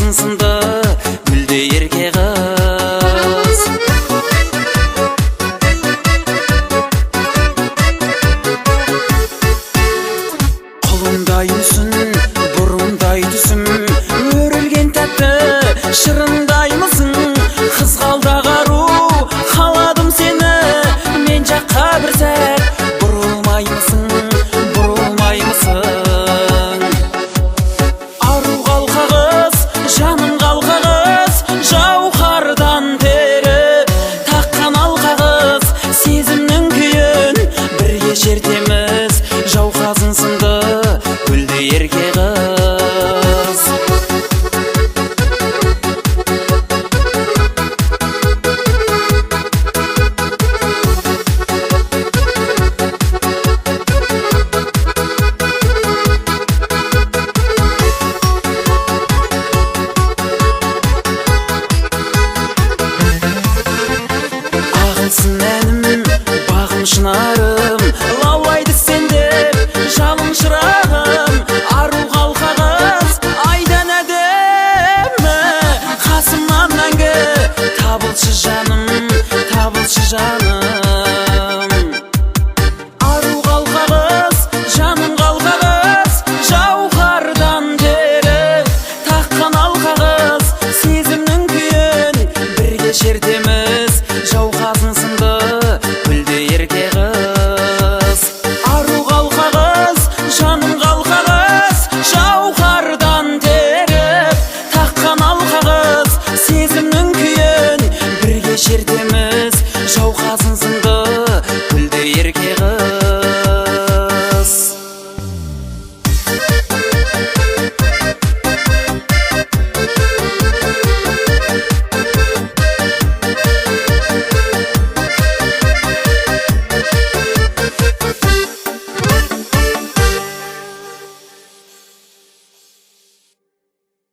жауқазын сынды гүлде ерке қыз. Құлындай мүсін, бұрымдай түсім, өрілген тәтті шырындаймысың. Қызғалдақ ару қаладым сені, мен жаққа бір сәт бұрылмаймысың, бұрылмаймысың. Ару қалқағыз, жаным қалқағыз, жауһардан тері таққан алқағыз. Сезімнің күйін бірге шертеміз, жауқазын сынды гүлде ерке қыз. Ағылсын әнім, бағым шынарым, лаулайды сендеп жалын шырағым. Ару қалқағыз, айдан әдемі, қасымнан мәңгі табылшы